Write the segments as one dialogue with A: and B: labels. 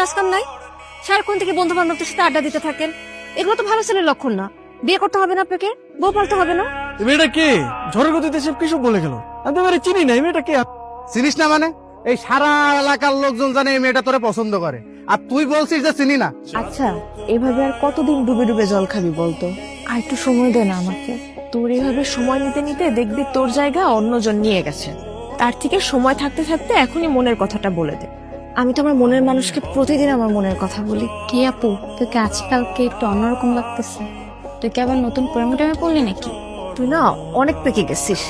A: কাজ কাম নাই, সারাক্ষণ থেকে বন্ধু বান্ধবদের সাথে আড্ডা দিতে থাকেন। এগুলো তো ভালো ছেলের লক্ষণ না। বিয়ে করতে হবে না আপনাকে, বউ পালতে হবে না।
B: এই মেয়েটা কে? ঝড়ের গতিতে সব কিছু বলে গেল। আমি তো এবারে চিনি না। এই মেয়েটা কে?
C: চিনিস না মানে? এই সারা এলাকার লোকজন জানে এই মেয়েটা তোরে পছন্দ করে, আর তুই বলছিস যে চিনি না।
D: আচ্ছা, এভাবে আর কতদিন ডুবে ডুবে জল খাবি বলতো? আর একটু সময় দে না আমাকে। তোর এভাবে সময় নিতে নিতে দেখবি তোর জায়গা অন্যজন নিয়ে গেছে। তার থেকে সময় থাকতে থাকতে এখনই মনের কথাটা বলে দে।
A: আমি তো আমার মনের মানুষকে প্রতিদিন আমার মনের কথা বলি।
E: কি আপু, তোকে আজকালকে একটু অন্যরকম লাগতেছে। তুই কি আবার নতুন প্রেমে টেমে পড়লি নাকি?
A: তুই না অনেক পেকে গেছিস।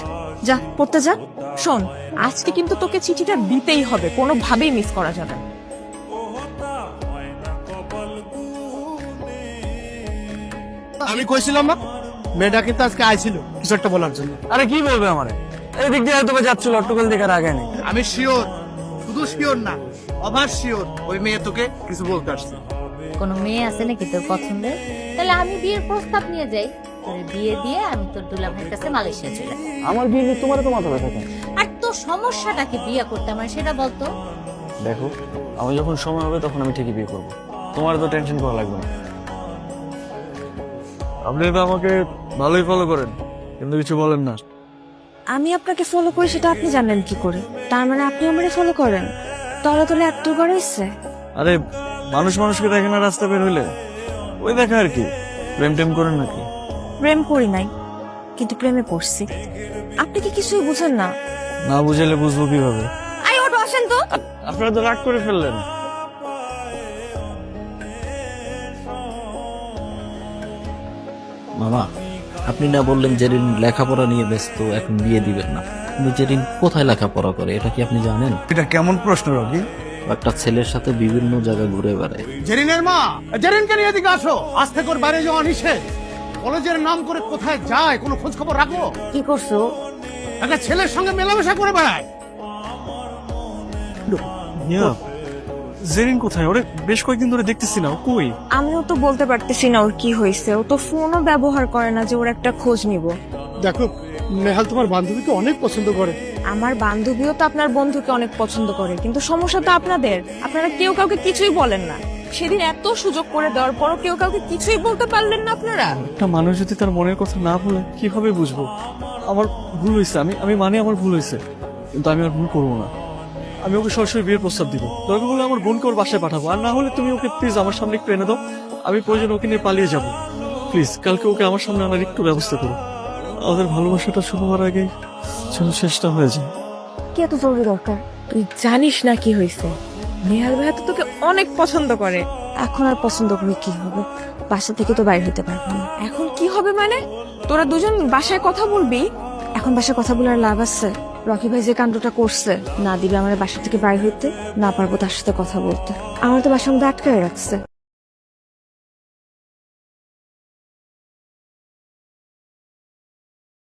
A: যা পড়তে যা।
D: শোন, আজকে কিন্তু তোকে চিঠিটা দিতেই হবে, কোনোভাবেই মিস করা যাবে না।
C: আমি কইছিলাম না মেয়েটা কিন্তু আজকে আইছিল কিছু একটা বলার জন্য।
B: আরে কি বলবে আমারে? এদিক দিয়ে হয়তো যাচ্ছিল, অট্টকল দেখার আগে নেই।
C: আমি শিওর, শুধু শিওর না, অভার শিওর ওই মেয়ে তোকে কিছু বলতে আসছে।
E: কোনো মেয়ে আছে নাকি তোর পছন্দের? তাহলে আমি বিয়ের প্রস্তাব নিয়ে যাই, তোর বিয়ে দিয়ে আমি তোর দুলা ভাইয়ের কাছে মালয়েশিয়া চলে যাই।
B: আমার বিয়ে নিয়ে তোমার তো মাথা ব্যথা কেন?
E: আর তোর সমস্যাটাকে বিয়ে করতে আমার সেটা বলতো।
B: দেখো, আমি যখন সময় হবে তখন আমি ঠিকই বিয়ে করবো। তোমার তো টেনশন করা লাগবে না। আপনি তো আমাকে ভালোই ফলো করেন, কিন্তু কিছু বলেন না।
A: আমি আপনাকে ফলো করি সেটা আপনি জানেন কি করে? তার মানে আপনি আমারে ফলো করেন? তলে তলে এত করে ইচ্ছে।
B: আরে মানুষ মানুষকে দেখে না রাস্তা বের হইলে, ওই দেখা আর কি। প্রেম টেম করেন নাকি?
A: প্রেম করি নাই, কিন্তু প্রেমে পড়ছি। আপনি কি কিছুই বুঝেন না?
B: না বুঝাইলে বুঝবো কিভাবে?
A: আই ওটো আসেন তো।
B: আপনারা তো রাগ করে ফেললেন।
F: মামা, আপনি না বললেন জেরিন লেখাপড়া নিয়ে ব্যস্ত, এখন বিয়ে দিবেন না। কিন্তু জেরিন কোথায় লেখাপড়া করে এটা কি আপনি জানেন?
C: এটা কেমন প্রশ্ন রবি?
F: একটা ছেলের সাথে বিভিন্ন জায়গায় ঘুরে বেড়ায়।
C: জেরিনের মা, জেরিনকে নিয়ে এদিকে আসো। আজ থেকে ওর বাইরে যাওয়া নিষেধ। কলেজের নাম করে কোথায় যায় কোনো খোঁজ খবর রাখো?
A: কি করছো?
C: একটা ছেলের সঙ্গে মেলামেশা করে বেড়ায়।
B: জেরিন কোথায়? ওরে বেশ কয়েকদিন ধরে দেখতেছি না, ও কই?
D: আমিও তো বলতে পারতেছি না ওর কি হয়েছে। ও তো ফোনও ব্যবহার করে না যে ওর একটা খোঁজ নিব।
C: দেখো, নেহাল তোমার বান্ধবীকে অনেক পছন্দ করে।
D: আমার বান্ধবীও তো আপনার বন্ধুকে অনেক পছন্দ করে, কিন্তু সমস্যা তো আপনাদের। আপনারা কেউ কাউকে কিছুই বলেন না। সেদিন এত সুযোগ করে দেওয়ার পরও কেউ কাউকে কিছুই বলতে পারলেন না আপনারা।
B: একটা মানুষ যদি তার মনের কথা না বলে কিভাবে বুঝবো? আমার ভুল হয়েছে, আমি মানে আমার ভুল হয়েছে, কিন্তু আমি আর ভুল করবো না। আমি ওকে সরাসরি বিয়ের প্রস্তাব দিব। দরকার হলে আমার বোনকে ওর বাসায় পাঠাবো, আর না হলে তুমি ওকে প্লিজ আমার সামনে একটু এনে দাও। আমি প্রয়োজন ওকে নিয়ে পালিয়ে যাবো। প্লিজ কালকে ওকে আমার সামনে আনার একটু ব্যবস্থা করো। আমাদের ভালোবাসাটা শুরু হওয়ার আগে যেন শেষটা হয়ে যায়।
A: কি এত জরুরি দরকার?
D: তুই জানিস না কি হয়েছে? নেহাল ভাইয়া তো তোকে অনেক পছন্দ করে।
A: এখন আর পছন্দ করে কি হবে? বাসা থেকে তো বাইরে হতে পারবো না।
D: এখন কি হবে মানে? তোরা দুজন বাসায় কথা বলবি?
A: এখন বাসায় কথা বলে আর লাভ আছে? রকি ভাই যে কাণ্ডটা করছে, না দিবে আমার বাসা থেকে বাইরে হইতে, না পারবো তার সাথে কথা বলতে। আমার তো বাসার মধ্যে আটকায় রাখছে।